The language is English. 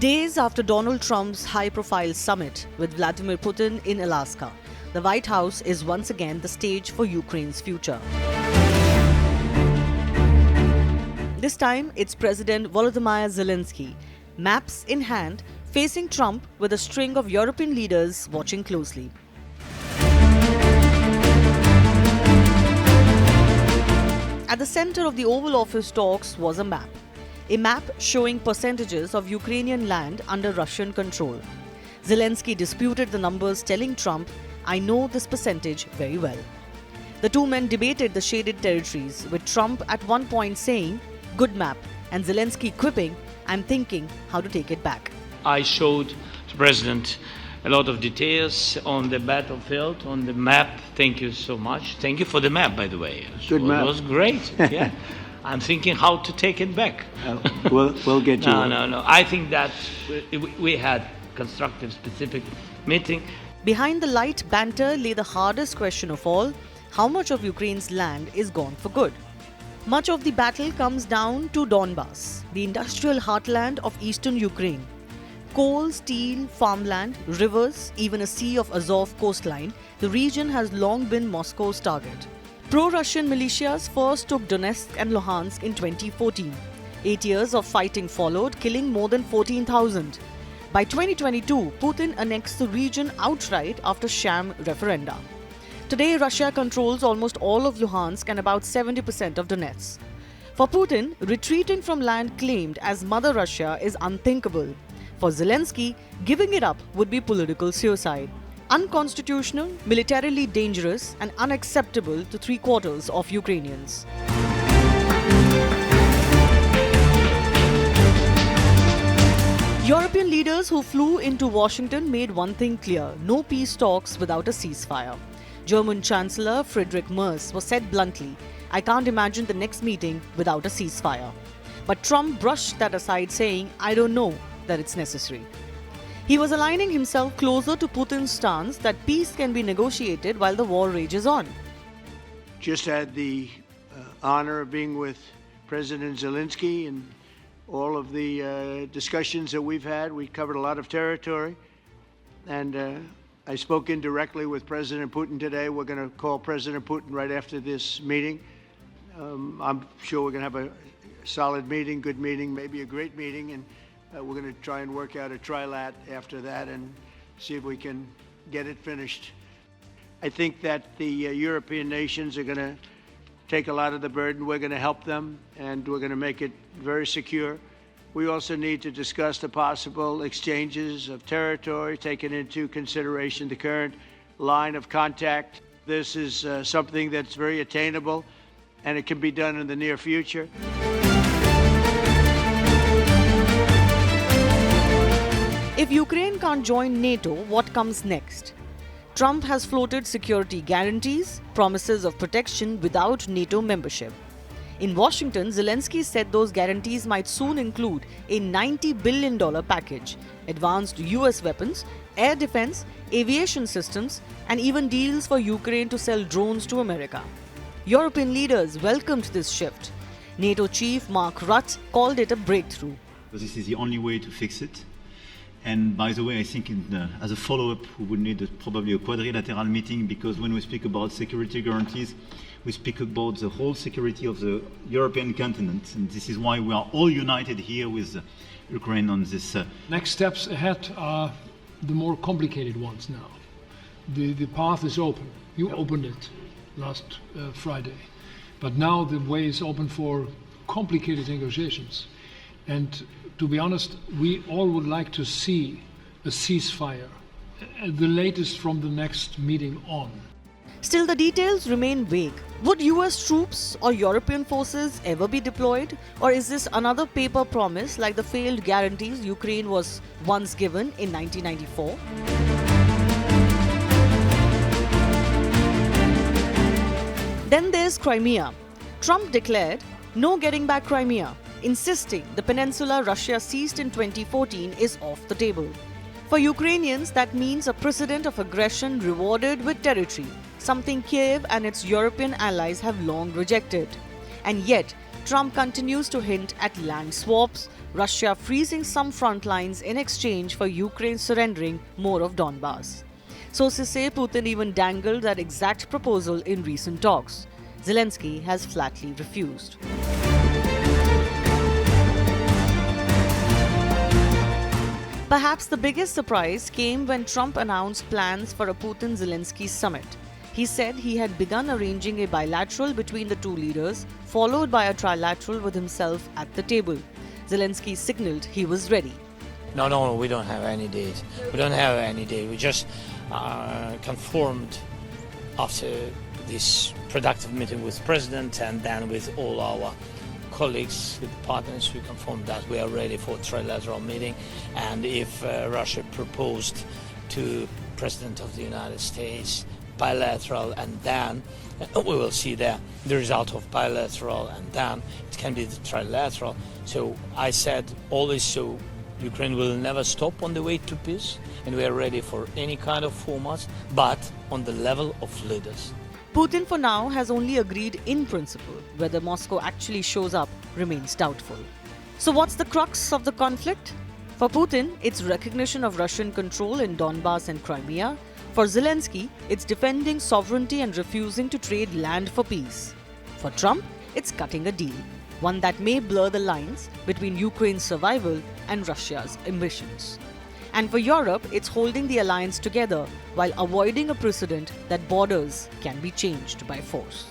Days after Donald Trump's high-profile summit with Vladimir Putin in Alaska, the White House is once again the stage for Ukraine's future. This time, it's President Volodymyr Zelensky, maps in hand, facing Trump with a string of European leaders watching closely. At the center of the Oval Office talks was a map. A map showing percentages of Ukrainian land under Russian control. Zelensky disputed the numbers, telling Trump, "I know this percentage very well." The two men debated the shaded territories, with Trump at one point saying, "Good map," and Zelensky quipping, "I'm thinking how to take it back." I showed the President a lot of details on the battlefield, on the map. Thank you so much. Thank you for the map, by the way. Good map. It was great. Yeah. I'm thinking how to take it back. We'll get you. No. I think that we had constructive, specific meeting. Behind the light banter lay the hardest question of all: how much of Ukraine's land is gone for good? Much of the battle comes down to Donbas, the industrial heartland of eastern Ukraine. Coal, steel, farmland, rivers, even a sea of Azov coastline, the region has long been Moscow's target. Pro-Russian militias first took Donetsk and Luhansk in 2014. 8 years of fighting followed, killing more than 14,000. By 2022, Putin annexed the region outright after sham referenda. Today, Russia controls almost all of Luhansk and about 70% of Donetsk. For Putin, retreating from land claimed as Mother Russia is unthinkable. For Zelensky, giving it up would be political suicide. Unconstitutional, militarily dangerous, and unacceptable to 3/4 of Ukrainians. European leaders who flew into Washington made one thing clear: no peace talks without a ceasefire. German Chancellor Friedrich Merz was said bluntly, "I can't imagine the next meeting without a ceasefire." But Trump brushed that aside, saying, "I don't know that it's necessary." He was aligning himself closer to Putin's stance that peace can be negotiated while the war rages on. Just had the honor of being with President Zelensky and all of the discussions that we've had. We covered a lot of territory, and I spoke indirectly with President Putin today. We're going to call President Putin right after this meeting. I'm sure we're going to have a solid meeting, good meeting, maybe a great meeting, and we're going to try and work out a trilat after that and see if we can get it finished. I think that the European nations are going to take a lot of the burden. We're going to help them, and we're going to make it very secure. We also need to discuss the possible exchanges of territory, taking into consideration the current line of contact. This is something that's very attainable, and it can be done in the near future. If Ukraine can't join NATO, what comes next? Trump has floated security guarantees, promises of protection without NATO membership. In Washington, Zelensky said those guarantees might soon include a $90 billion package, advanced US weapons, air defense, aviation systems, and even deals for Ukraine to sell drones to America. European leaders welcomed this shift. NATO chief Mark Rutte called it a breakthrough. This is the only way to fix it. And by the way, I think as a follow-up, we would need probably a quadrilateral meeting, because when we speak about security guarantees, we speak about the whole security of the European continent. And this is why we are all united here with Ukraine on this. Next steps ahead are the more complicated ones now. The path is open. You opened it last Friday. But now the way is open for complicated negotiations. And to be honest, we all would like to see a ceasefire, the latest from the next meeting on. Still, the details remain vague. Would US troops or European forces ever be deployed? Or is this another paper promise like the failed guarantees Ukraine was once given in 1994? Then there's Crimea. Trump declared, "No getting back Crimea," insisting the peninsula Russia seized in 2014 is off the table. For Ukrainians, that means a precedent of aggression rewarded with territory, something Kiev and its European allies have long rejected. And yet, Trump continues to hint at land swaps, Russia freezing some front lines in exchange for Ukraine surrendering more of Donbas. Sources say Putin even dangled that exact proposal in recent talks. Zelensky has flatly refused. Perhaps the biggest surprise came when Trump announced plans for a Putin-Zelensky summit. He said he had begun arranging a bilateral between the two leaders, followed by a trilateral with himself at the table. Zelensky signaled he was ready. No, we don't have any date. We just confirmed after this productive meeting with President and then with all our colleagues, with partners, we confirmed that we are ready for a trilateral meeting. And if Russia proposed to President of the United States bilateral, and then we will see the result of bilateral, and then it can be the trilateral. So I said always, so Ukraine will never stop on the way to peace, and we are ready for any kind of formats, but on the level of leaders. Putin for now has only agreed in principle. Whether Moscow actually shows up remains doubtful. So what's the crux of the conflict? For Putin, it's recognition of Russian control in Donbas and Crimea. For Zelensky, it's defending sovereignty and refusing to trade land for peace. For Trump, it's cutting a deal, one that may blur the lines between Ukraine's survival and Russia's ambitions. And for Europe, it's holding the alliance together while avoiding a precedent that borders can be changed by force.